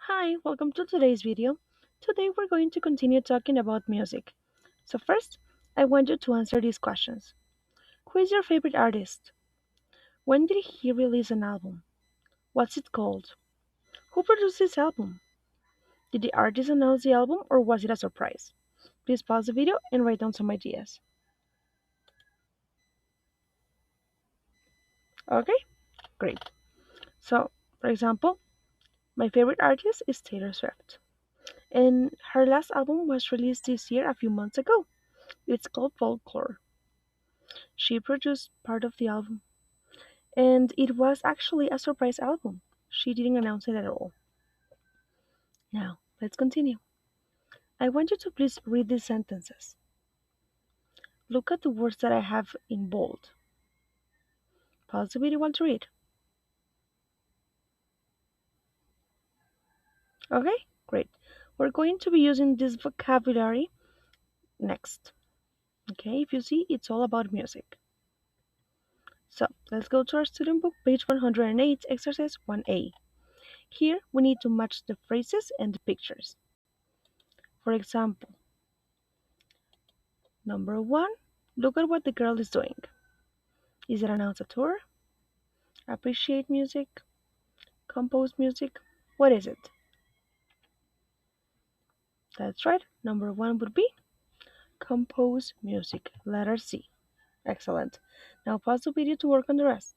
Hi, welcome to today's video. Today we're going to continue talking about music. So first, I want you to answer these questions. Who is your favorite artist? When did he release an album? What's it called? Who produced this album? Did the artist announce the album or was it a surprise? Please pause the video and write down some ideas. Okay, great. So, for example, my favorite artist is Taylor Swift. And her last album was released this year a few months ago. It's called Folklore. She produced part of the album. And it was actually a surprise album. She didn't announce it at all. Now, let's continue. I want you to please read these sentences. Look at the words that I have in bold. Pause the video while to read. Okay, great. We're going to be using this vocabulary next. Okay, if you see, it's all about music. So, let's go to our student book, page 108, exercise 1A. Here, we need to match the phrases and the pictures. For example, number one, look at what the girl is doing. Is it announce a tour? Appreciate music? Compose music? What is it? That's right. Number one would be compose music. Letter C. Excellent. Now pause the video to work on the rest.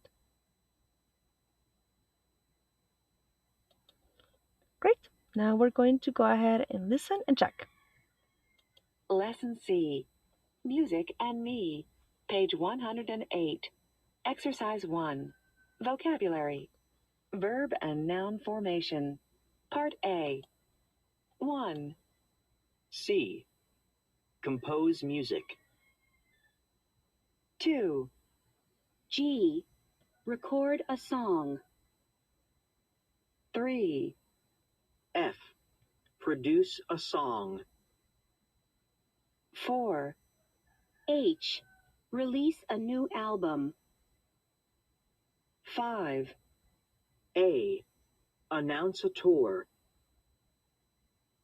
Great. Now we're going to go ahead and listen and check. Lesson C. Music and Me. Page 108. Exercise 1. Vocabulary. Verb and noun formation. Part A. 1, C. Compose music. 2, G. Record a song. 3, F. Produce a song. 4, H. Release a new album. 5, A. Announce a tour.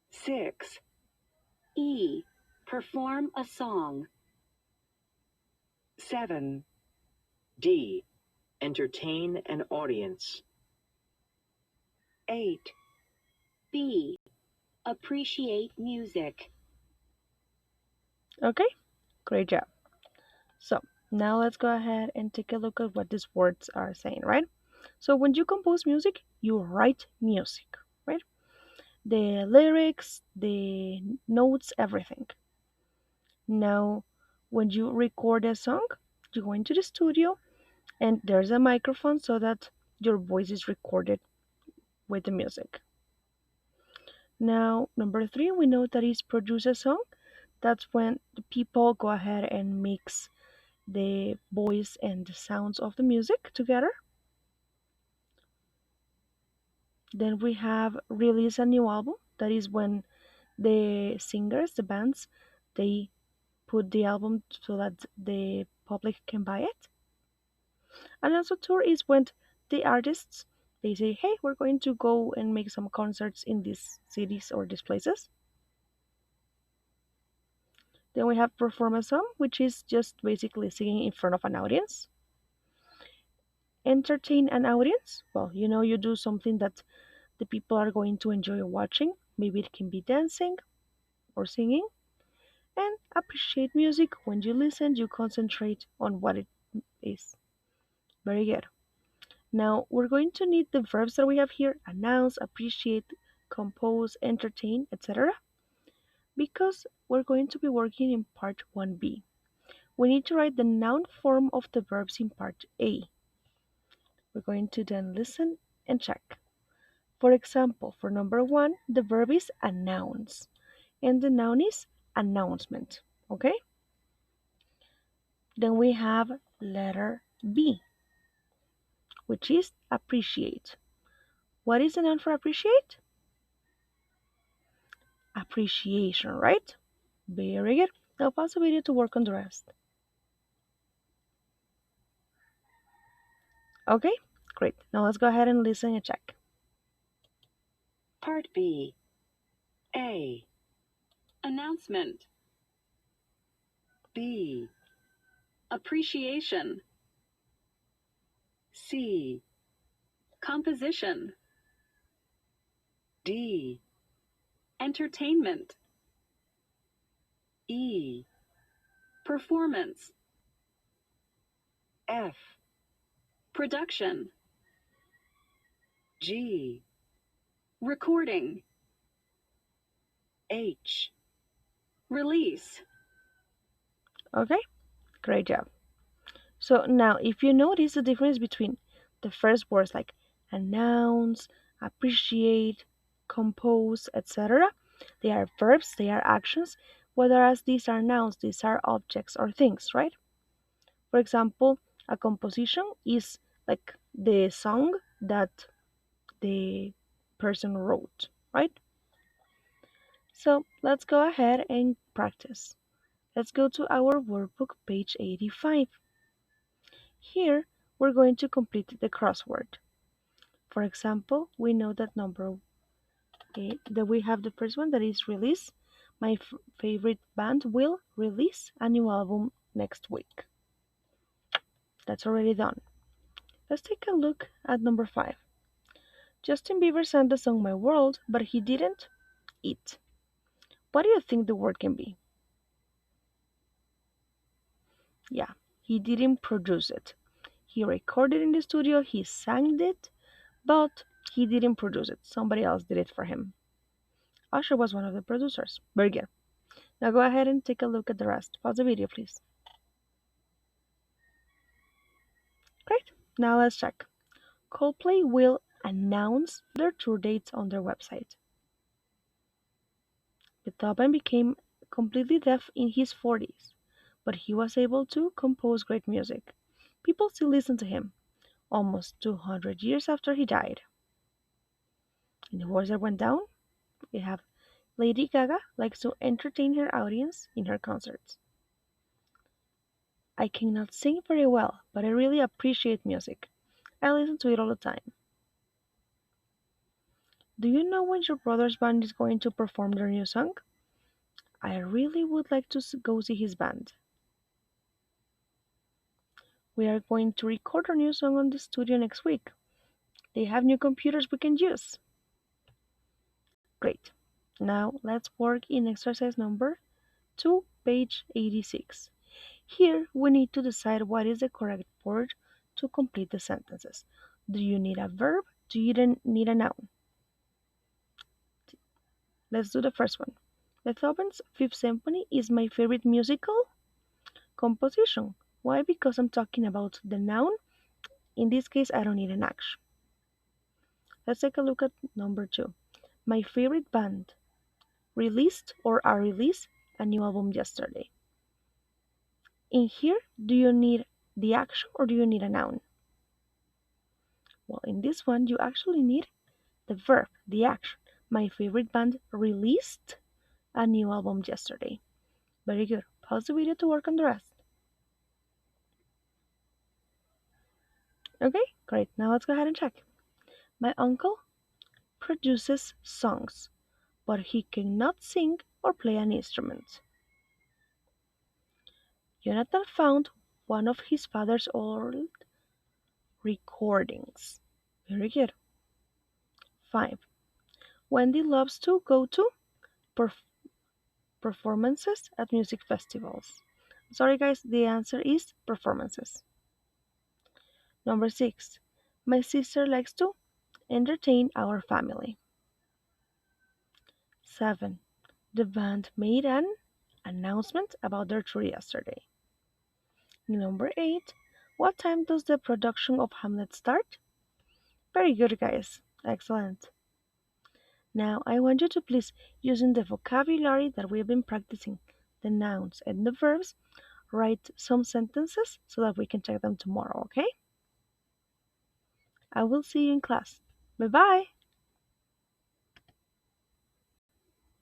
6, E. Perform a song. 7, D. Entertain an audience. 8, B. Appreciate music. Okay? Great job. So now let's go ahead and take a look at what these words are saying, right? So when you compose music, you write music, right? The lyrics, the notes, everything. Now, when you record a song, you go into the studio and there's a microphone so that your voice is recorded with the music. Now, number three, we know that is produce a song. That's when the people go ahead and mix the voice and the sounds of the music together. Then we have release a new album. That is when the singers, the bands, they put the album so that the public can buy it. And also tour is when the artists they say, hey, we're going to go and make some concerts in these cities or these places. Then we have perform a song, which is just basically singing in front of an audience. Entertain an audience. Well, you do something that the people are going to enjoy watching. Maybe it can be dancing or singing. And appreciate music. When you listen, you concentrate on what it is. Very good. Now we're going to need the verbs that we have here announce, appreciate, compose, entertain, etc. Because we're going to be working in part 1b. We need to write the noun form of the verbs in part A. We're going to then listen and check. For example, for number one, the verb is announce and the noun is announcement. Okay? Then we have letter B, which is appreciate. What is the noun for appreciate? Appreciation, right? Very good. Now pause the video to work on the rest. Okay, great. Now let's go ahead and listen and check. Part B. A. Announcement. B. Appreciation. C. Composition. D. Entertainment. E. Performance. F. Production. G. Recording. H. Release. Okay, great job. So now, if you notice the difference between the first words like announce, appreciate, compose, etc., they are verbs, they are actions, whereas these are nouns, these are objects or things, right? For example, a composition is like the song that the person wrote, right? So let's go ahead and practice. Let's go to our workbook, page 85. Here, we're going to complete the crossword. For example, we know that number that we have the first one that is release. My favorite band will release a new album next week. That's already done. Let's take a look at number 5. Justin Bieber sang the song My World, but he didn't eat. What do you think the word can be? Yeah, he didn't produce it. He recorded in the studio, he sang it, but he didn't produce it. Somebody else did it for him. Usher was one of the producers. Very good. Now go ahead and take a look at the rest. Pause the video, please. Great. Now let's check. Coldplay will announce their tour dates on their website. Beethoven became completely deaf in his 40s, but he was able to compose great music. People still listen to him, almost 200 years after he died. In the words that went down, we have Lady Gaga likes to entertain her audience in her concerts. I cannot sing very well, but I really appreciate music. I listen to it all the time. Do you know when your brother's band is going to perform their new song? I really would like to go see his band. We are going to record our new song on the studio next week. They have new computers we can use. Great. Now let's work in exercise number 2, page 86. Here we need to decide what is the correct word to complete the sentences. Do you need a verb? Do you need a noun? Let's do the first one. Beethoven's Fifth Symphony is my favorite musical composition. Why? Because I'm talking about the noun. In this case, I don't need an action. Let's take a look at number 2. My favorite band released or are released a new album yesterday. In here, do you need the action or do you need a noun? Well, in this one, you actually need the verb, the action. My favorite band released a new album yesterday. Very good. Pause the video to work on the rest. Okay, great. Now let's go ahead and check. My uncle produces songs, but he cannot sing or play an instrument. Jonathan found one of his father's old recordings. Very good. 5. Wendy loves to go to perf- performances at music festivals. Sorry, guys, the answer is performances. Number 6. My sister likes to entertain our family. 7. The band made an announcement about their tour yesterday. Number 8. What time does the production of Hamlet start? Very good, guys. Excellent. Now, I want you to please, using the vocabulary that we have been practicing, the nouns and the verbs, write some sentences so that we can check them tomorrow, okay? I will see you in class. Bye bye!